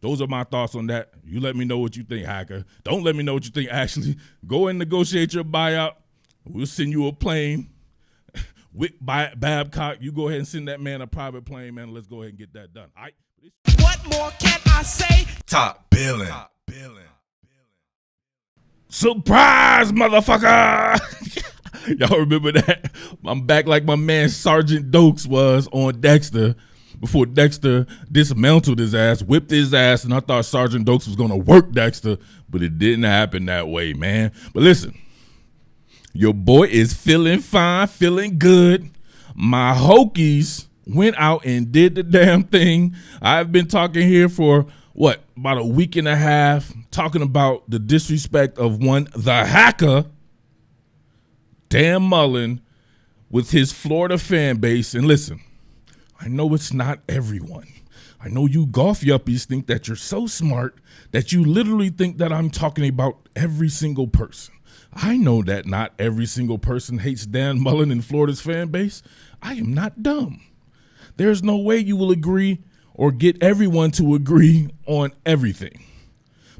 those are my thoughts on that. You let me know what you think, Hacker. Don't let me know what you think, Ashley. Go and negotiate your buyout. We'll send you a plane. With Babcock, you go ahead and send that man a private plane, man. Let's go ahead and get that done. All right? What more can I say? Top Billin. Surprise, motherfucker! Y'all remember that? I'm back like my man Sergeant Dokes was on Dexter before Dexter dismantled his ass, whipped his ass, and I thought Sergeant Dokes was going to work Dexter, but it didn't happen that way, man. But listen. Your boy is feeling fine, feeling good. My Hokies went out and did the damn thing. I've been talking here for, about a week and a half, talking about the disrespect of the hacker, Dan Mullen, with his Florida fan base. And listen, I know it's not everyone. I know you golf yuppies think that you're so smart that you literally think that I'm talking about every single person. I know that not every single person hates Dan Mullen in Florida's fan base. I am not dumb. There's no way you will agree or get everyone to agree on everything.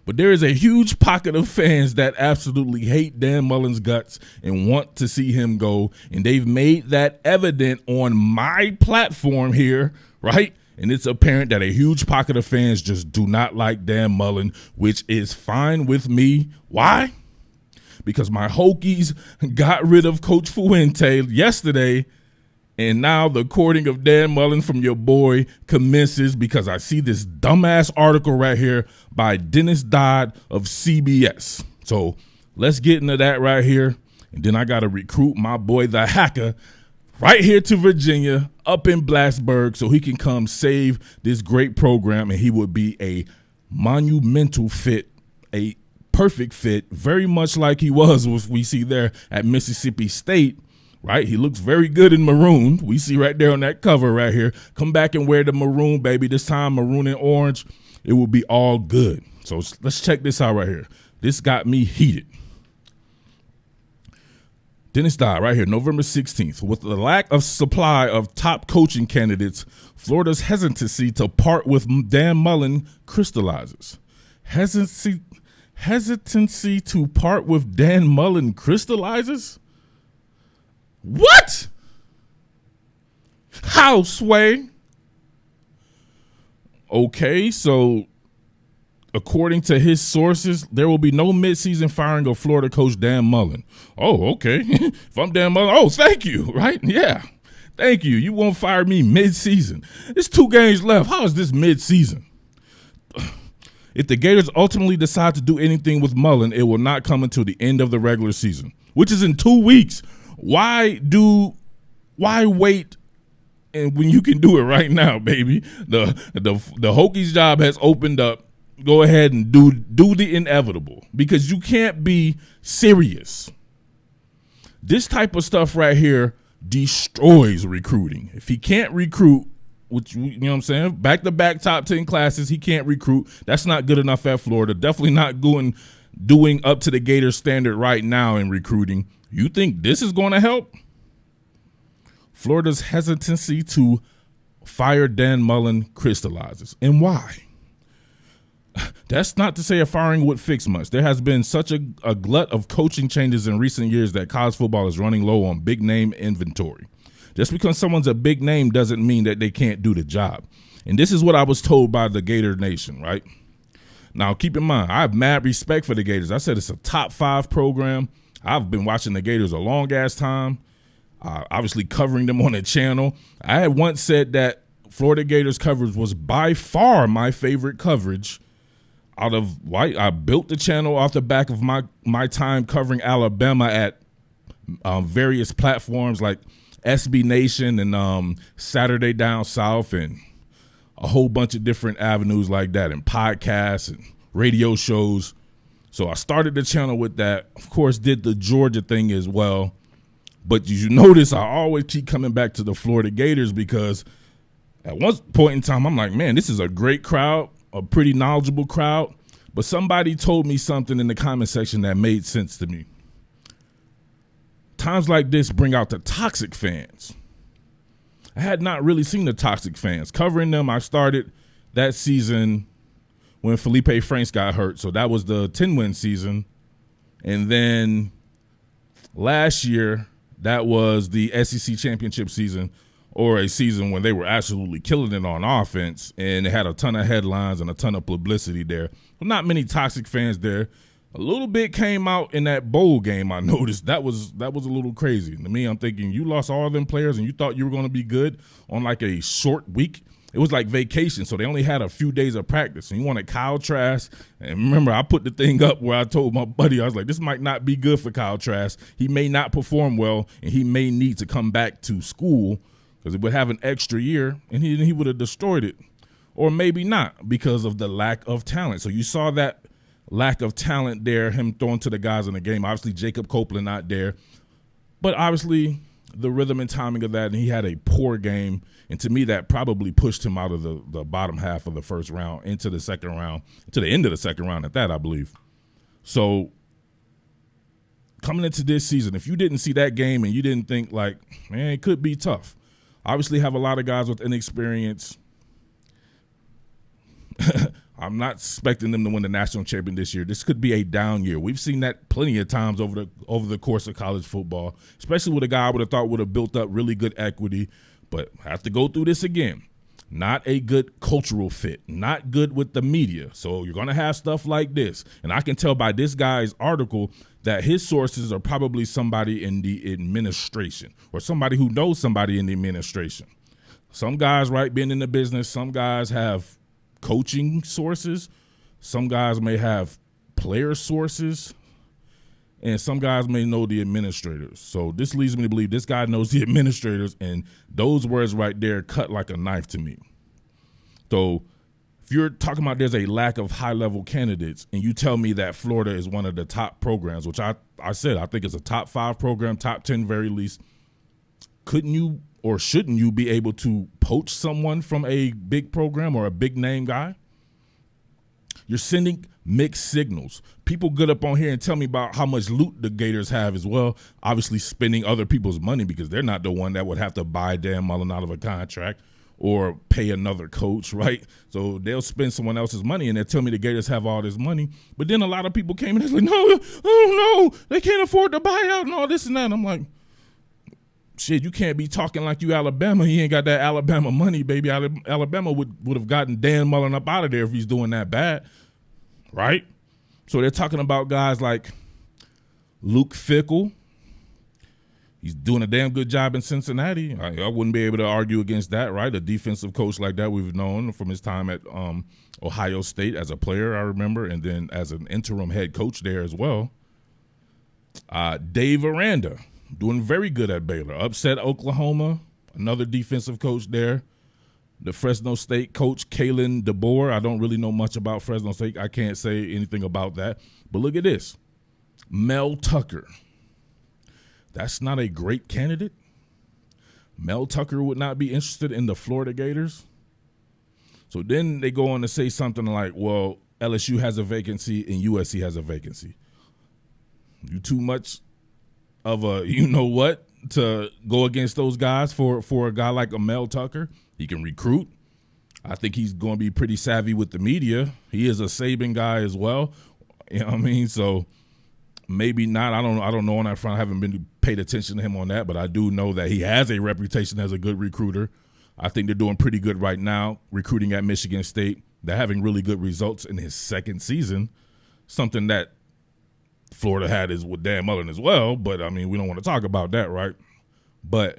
But there is a huge pocket of fans that absolutely hate Dan Mullen's guts and want to see him go. And they've made that evident on my platform here, right? And it's apparent that a huge pocket of fans just do not like Dan Mullen, which is fine with me. Why? Because my Hokies got rid of Coach Fuente yesterday, and now the courting of Dan Mullen from your boy commences because I see this dumbass article right here by Dennis Dodd of CBS. So let's get into that right here, and then I got to recruit my boy the hacker right here to Virginia, up in Blasburg, so he can come save this great program, and he would be a monumental fit, a perfect fit, very much like he was what we see there at Mississippi State, right? He looks very good in maroon. We see right there on that cover right here. Come back and wear the maroon, baby. This time maroon and orange. It will be all good. So let's check this out right here. This got me heated. Dennis Dodd right here, November 16th. With the lack of supply of top coaching candidates, Florida's hesitancy to part with Dan Mullen crystallizes. Hesitancy to part with Dan Mullen crystallizes? What? How, Sway? Okay, so according to his sources, there will be no midseason firing of Florida coach Dan Mullen. Oh, okay. If I'm Dan Mullen, oh, thank you, right? Yeah, thank you. You won't fire me midseason. There's 2 games left. How is this midseason? If the Gators ultimately decide to do anything with Mullen, it will not come until the end of the regular season, which is in 2 weeks. Why wait? And when you can do it right now, baby, the Hokies job has opened up. Go ahead and do the inevitable, because you can't be serious. This type of stuff right here destroys recruiting. If he can't recruit, which, you know what I'm saying, back-to-back top 10 classes, he can't recruit. That's not good enough at Florida. Definitely not doing up to the Gators standard right now in recruiting. You think this is going to help? Florida's hesitancy to fire Dan Mullen crystallizes. And why? That's not to say a firing would fix much. There has been such a glut of coaching changes in recent years that college football is running low on big-name inventory. Just because someone's a big name doesn't mean that they can't do the job. And this is what I was told by the Gator Nation, right? Now, keep in mind, I have mad respect for the Gators. I said it's a top 5 program. I've been watching the Gators a long-ass time, obviously covering them on the channel. I had once said that Florida Gators coverage was by far my favorite coverage out of white. I built the channel off the back of my time covering Alabama at various platforms like SB Nation and Saturday Down South and a whole bunch of different avenues like that, and podcasts and radio shows. So I started the channel with that. Of course, did the Georgia thing as well. But you notice I always keep coming back to the Florida Gators because at one point in time, I'm like, man, this is a great crowd, a pretty knowledgeable crowd. But somebody told me something in the comment section that made sense to me. Times like this bring out the toxic fans. I had not really seen the toxic fans. Covering them, I started that season when Felipe Franks got hurt. So that was the 10-win season. And then last year, that was the SEC championship season, or a season when they were absolutely killing it on offense, and they had a ton of headlines and a ton of publicity there. Well, not many toxic fans there. A little bit came out in that bowl game, I noticed. That was a little crazy. To me, I'm thinking, you lost all them players and you thought you were going to be good on like a short week? It was like vacation, so they only had a few days of practice. And you wanted Kyle Trask. And remember, I put the thing up where I told my buddy, I was like, this might not be good for Kyle Trask. He may not perform well, and he may need to come back to school because it would have an extra year, and he would have destroyed it. Or maybe not because of the lack of talent. So you saw that lack of talent there, him throwing to the guys in the game. Obviously, Jacob Copeland not there. But obviously, the rhythm and timing of that, and he had a poor game. And to me, that probably pushed him out of the bottom half of the first round into the second round, to the end of the second round at that, I believe. So coming into this season, if you didn't see that game and you didn't think like, man, it could be tough. Obviously have a lot of guys with inexperience. I'm not expecting them to win the national championship this year. This could be a down year. We've seen that plenty of times over the course of college football, especially with a guy I would have thought would have built up really good equity, but have to go through this again. Not a good cultural fit, not good with the media. So you're going to have stuff like this. And I can tell by this guy's article that his sources are probably somebody in the administration or somebody who knows somebody in the administration. Some guys, right, being in the business, some guys have coaching sources. Some guys may have player sources. And some guys may know the administrators. So this leads me to believe this guy knows the administrators, and those words right there cut like a knife to me. So if you're talking about there's a lack of high-level candidates, and you tell me that Florida is one of the top programs, which I said I think it's a top 5 program, top 10 very least, couldn't you or shouldn't you be able to poach someone from a big program or a big-name guy? You're sending mixed signals. People get up on here and tell me about how much loot the Gators have as well, obviously spending other people's money because they're not the one that would have to buy Dan Mullen out of a contract or pay another coach, right? So they'll spend someone else's money and they'll tell me the Gators have all this money. But then a lot of people came and they're like, no, they can't afford to buy out and all this and that. And I'm like, shit, you can't be talking like you Alabama. You ain't got that Alabama money, baby. Alabama would have gotten Dan Mullen up out of there if he's doing that bad, right? So they're talking about guys like Luke Fickell. He's doing a damn good job in Cincinnati. I wouldn't be able to argue against that, right? A defensive coach like that we've known from his time at Ohio State as a player, I remember, and then as an interim head coach there as well. Dave Aranda. Doing very good at Baylor. Upset Oklahoma, another defensive coach there. The Fresno State coach, Kalen DeBoer. I don't really know much about Fresno State. I can't say anything about that. But look at this. Mel Tucker. That's not a great candidate. Mel Tucker would not be interested in the Florida Gators. So then they go on to say something like, well, LSU has a vacancy and USC has a vacancy. You too much of a you-know-what to go against those guys for a guy like a Mel Tucker. He can recruit. I think he's going to be pretty savvy with the media. He is a Saban guy as well. You know what I mean? So maybe not. I don't know on that front. I haven't been paid attention to him on that, but I do know that he has a reputation as a good recruiter. I think they're doing pretty good right now recruiting at Michigan State. They're having really good results in his second season, something that Florida had is with Dan Mullen as well, but, I mean, we don't want to talk about that, right? But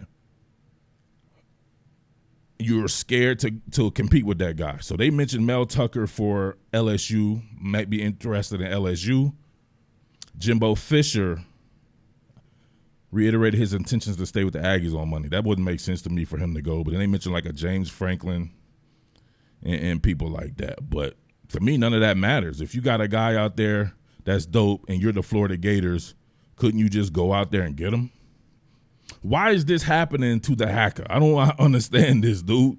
you're scared to compete with that guy. So they mentioned Mel Tucker for LSU, might be interested in LSU. Jimbo Fisher reiterated his intentions to stay with the Aggies on Monday. That wouldn't make sense to me for him to go, but then they mentioned like a James Franklin and people like that. But to me, none of that matters. If you got a guy out there that's dope and you're the Florida Gators, couldn't you just go out there and get him? Why is this happening to the hacker? I don't understand this, dude.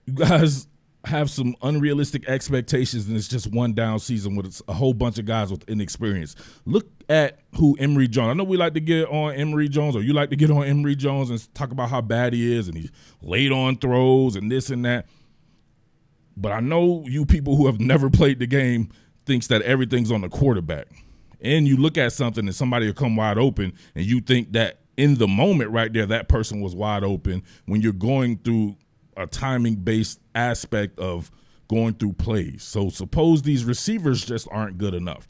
You guys have some unrealistic expectations, and it's just one down season with a whole bunch of guys with inexperience. Look at who Emory Jones. I know we like to get on Emory Jones, or you like to get on Emory Jones and talk about how bad he is, and he's late on throws and this and that. But I know you people who have never played the game thinks that everything's on the quarterback. And you look at something and somebody will come wide open and you think that in the moment right there, that person was wide open when you're going through a timing-based aspect of going through plays. So suppose these receivers just aren't good enough.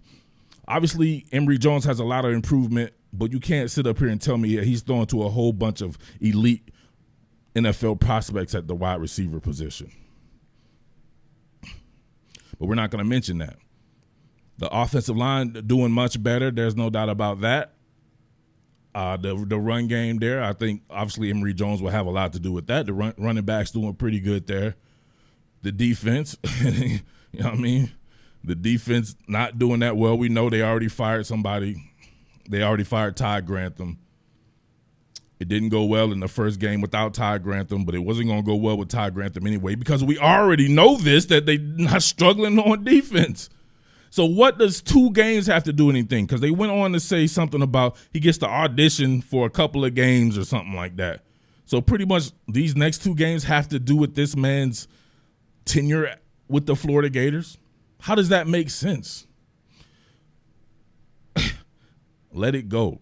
Obviously, Emory Jones has a lot of improvement, but you can't sit up here and tell me he's throwing to a whole bunch of elite NFL prospects at the wide receiver position. But we're not going to mention that. The offensive line doing much better. There's no doubt about that. The run game there, I think obviously Emory Jones will have a lot to do with that. The running backs doing pretty good there. The defense, you know what I mean? The defense not doing that well. We know they already fired somebody. They already fired Ty Grantham. It didn't go well in the first game without Ty Grantham, but it wasn't going to go well with Ty Grantham anyway because we already know this, that they're not struggling on defense. So what does 2 games have to do anything? Because they went on to say something about he gets to audition for a couple of games or something like that. So pretty much these next 2 games have to do with this man's tenure with the Florida Gators. How does that make sense? Let it go.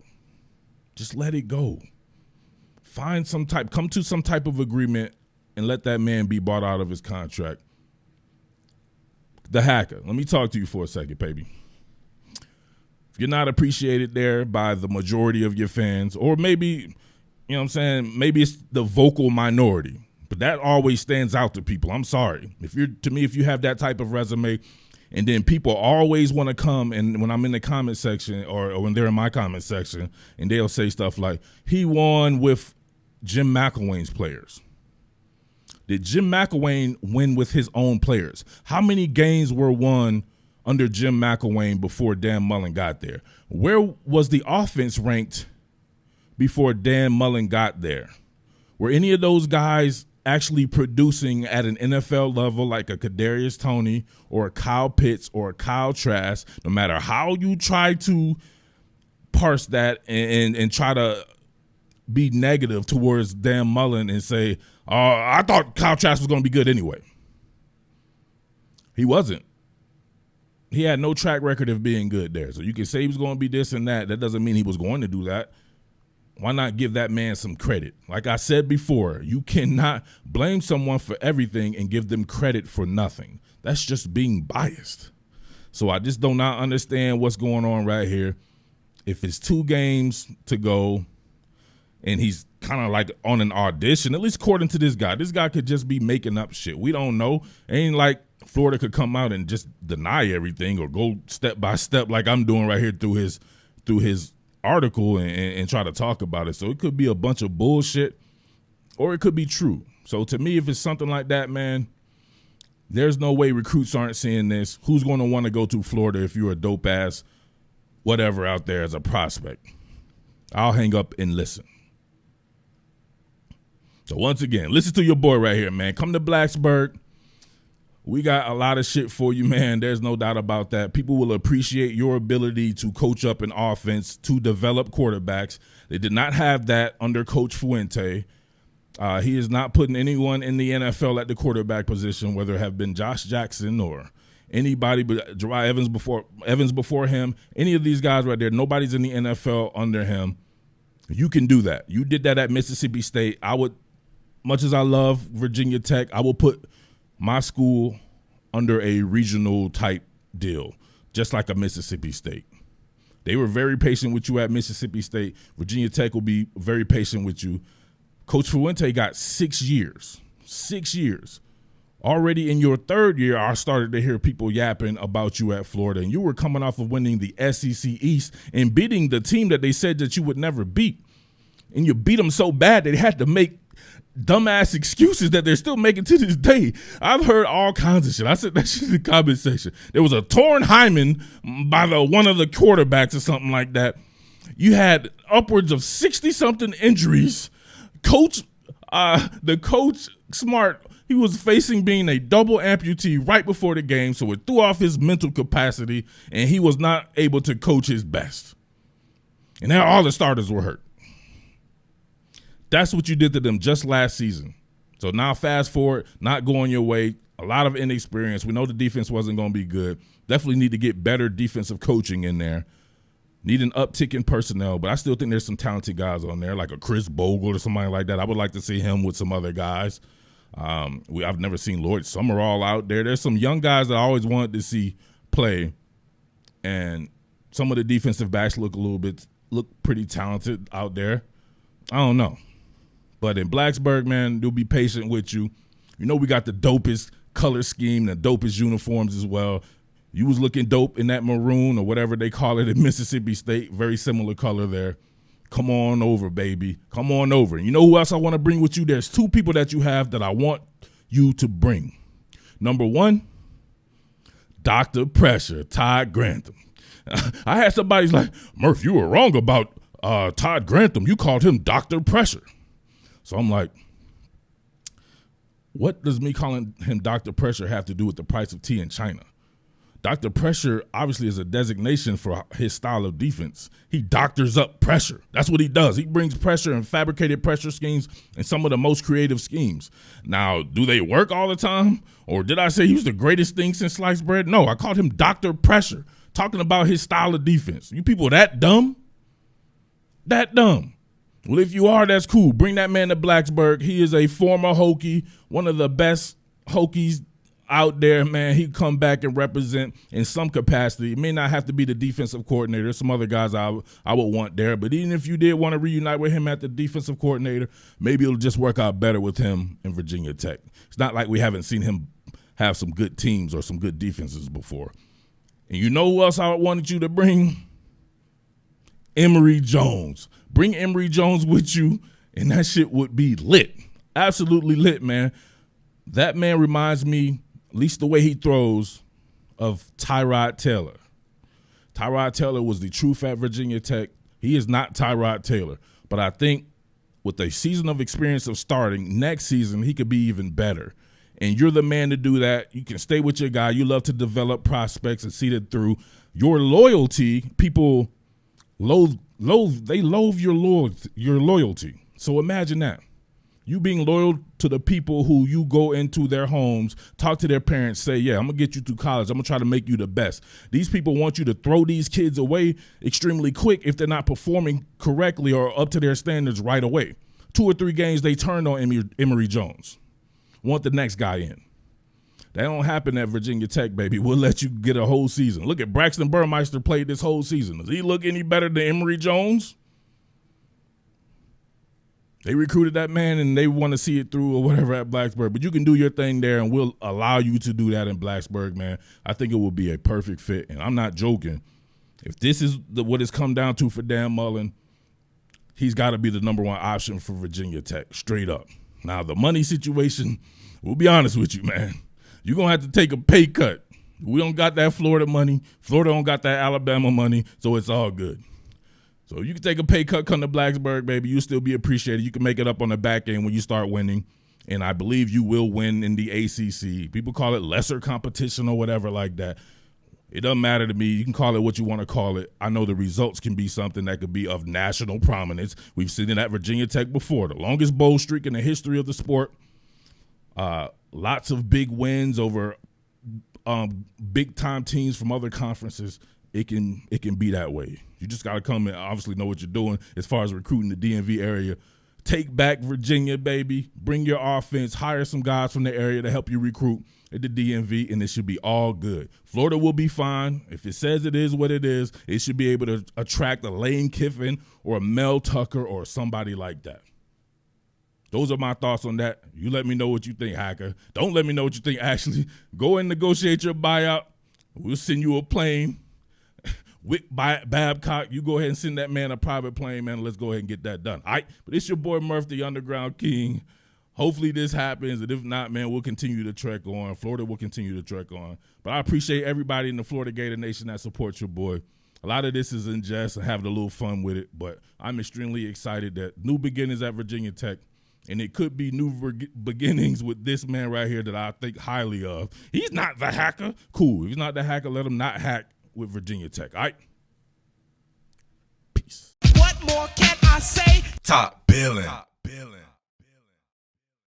Just let it go. Come to some type of agreement and let that man be bought out of his contract. The hacker, let me talk to you for a second, baby. If you're not appreciated there by the majority of your fans, or maybe, you know what I'm saying, maybe it's the vocal minority, but that always stands out to people. I'm sorry. If you have that type of resume, and then people always want to come, and when I'm in the comment section or when they're in my comment section, and they'll say stuff like, he won with Jim McElwain's players. Did Jim McElwain win with his own players? How many games were won under Jim McElwain before Dan Mullen got there? Where was the offense ranked before Dan Mullen got there? Were any of those guys actually producing at an NFL level like a Kadarius Toney or a Kyle Pitts or a Kyle Trask? No matter how you try to parse that and try to be negative towards Dan Mullen and say, I thought Kyle Trask was going to be good anyway. He wasn't. He had no track record of being good there. So you can say he was going to be this and that. That doesn't mean he was going to do that. Why not give that man some credit? Like I said before, you cannot blame someone for everything and give them credit for nothing. That's just being biased. So I just do not understand what's going on right here. If it's 2 games to go and he's kind of like on an audition, at least according to this guy could just be making up shit. We don't know. It ain't like Florida could come out and just deny everything or go step by step like I'm doing right here through his article and try to talk about it. So it could be a bunch of bullshit or it could be true. So to me, if it's something like that, man, there's no way recruits aren't seeing this. Who's going to want to go to Florida if you're a dope ass whatever out there as a prospect? I'll hang up and listen. So once again, listen to your boy right here, man. Come to Blacksburg. We got a lot of shit for you, man. There's no doubt about that. People will appreciate your ability to coach up an offense, to develop quarterbacks. They did not have that under Coach Fuente. He is not putting anyone in the NFL at the quarterback position, whether it have been Josh Jackson or anybody but Jeriah Evans before him. Any of these guys right there, nobody's in the NFL under him. You can do that. You did that at Mississippi State. Much as I love Virginia Tech, I will put my school under a regional type deal, just like a Mississippi State. They were very patient with you at Mississippi State. Virginia Tech will be very patient with you. Coach Fuente got 6 years. 6 years. Already in your 3rd year, I started to hear people yapping about you at Florida, and you were coming off of winning the SEC East and beating the team that they said that you would never beat. And you beat them so bad they had to make dumbass excuses that they're still making to this day. I've heard all kinds of shit. I said that shit in the comment section. There was a torn hymen by one of the quarterbacks or something like that. You had upwards of 60-something injuries. The coach, Smart, he was facing being a double amputee right before the game, so it threw off his mental capacity, and he was not able to coach his best. And now all the starters were hurt. That's what you did to them just last season. So now fast forward, not going your way. a lot of inexperience. We know the defense wasn't going to be good. Definitely need to get better defensive coaching in there. Need an uptick in personnel, but I still think there's some talented guys on there, like a Chris Bogle or somebody like that. I would like to see him with some other guys. I've never seen Lloyd Summerall out there. There's some young guys that I always wanted to see play, and some of the defensive backs look pretty talented out there. I don't know. But in Blacksburg, man, they'll be patient with you. You know we got the dopest color scheme, the dopest uniforms as well. You was looking dope in that maroon or whatever they call it at Mississippi State. Very similar color there. Come on over, baby. Come on over. You know who else I want to bring with you? There's two people that you have that I want you to bring. Number one, Dr. Pressure, Todd Grantham. I had somebody's like, Murf, you were wrong about Todd Grantham. You called him Dr. Pressure. So I'm like, what does me calling him Dr. Pressure have to do with the price of tea in China? Dr. Pressure obviously is a designation for his style of defense. He doctors up pressure. That's what he does. He brings pressure and fabricated pressure schemes and some of the most creative schemes. Now, do they work all the time? Or did I say he was the greatest thing since sliced bread? No, I called him Dr. Pressure, talking about his style of defense. You people that dumb? That dumb. Well, if you are, that's cool. Bring that man to Blacksburg. He is a former Hokie, one of the best Hokies out there, man. He come back and represent in some capacity. It may not have to be the defensive coordinator. Some other guys I would want there. But even if you did want to reunite with him at the defensive coordinator, maybe it'll just work out better with him in Virginia Tech. It's not like we haven't seen him have some good teams or some good defenses before. And you know who else I wanted you to bring? Emory Jones. Bring Emory Jones with you, and that shit would be lit. Absolutely lit, man. That man reminds me, at least the way he throws, of Tyrod Taylor. Tyrod Taylor was the truth at Virginia Tech. He is not Tyrod Taylor. But I think with a season of experience of starting, next season he could be even better. And you're the man to do that. You can stay with your guy. You love to develop prospects and see it through. Your loyalty, people loathe your loyalty. So imagine that. You being loyal to the people who you go into their homes, talk to their parents, say, yeah, I'm going to get you through college. I'm going to try to make you the best. These people want you to throw these kids away extremely quick if they're not performing correctly or up to their standards right away. 2 or 3 games, they turned on Emory Jones. Want the next guy in. That don't happen at Virginia Tech, baby. We'll let you get a whole season. Look at Braxton Burmeister played this whole season. Does he look any better than Emory Jones? They recruited that man, and they want to see it through or whatever at Blacksburg. But you can do your thing there, and we'll allow you to do that in Blacksburg, man. I think it will be a perfect fit, and I'm not joking. If this is what it's come down to for Dan Mullen, he's got to be the number one option for Virginia Tech, straight up. Now, the money situation, we'll be honest with you, man. You're going to have to take a pay cut. We don't got that Florida money. Florida don't got that Alabama money, so it's all good. So you can take a pay cut, come to Blacksburg, baby. You'll still be appreciated. You can make it up on the back end when you start winning, and I believe you will win in the ACC. People call it lesser competition or whatever like that. It doesn't matter to me. You can call it what you want to call it. I know the results can be something that could be of national prominence. We've seen it at Virginia Tech before. The longest bowl streak in the history of the sport. Lots of big wins over big-time teams from other conferences. It can be that way. You just got to come and obviously know what you're doing as far as recruiting the DMV area. Take back Virginia, baby. Bring your offense. Hire some guys from the area to help you recruit at the DMV, and it should be all good. Florida will be fine. If it says it is what it is, it should be able to attract a Lane Kiffin or a Mel Tucker or somebody like that. Those are my thoughts on that. You let me know what you think, Hacker. Don't let me know what you think, Ashley. Go and negotiate your buyout. We'll send you a plane. Wick Babcock, you go ahead and send that man a private plane, man. Let's go ahead and get that done. All right, but it's your boy Murf, the Underground King. Hopefully this happens, and if not, man, we'll continue to trek on. Florida will continue to trek on. But I appreciate everybody in the Florida Gator Nation that supports your boy. A lot of this is in jest and having a little fun with it, but I'm extremely excited that new beginnings at Virginia Tech, and it could be new beginnings with this man right here that I think highly of. He's not the hacker. Cool. If he's not the hacker, let him not hack with Virginia Tech. All right? Peace. What more can I say? Top Billin.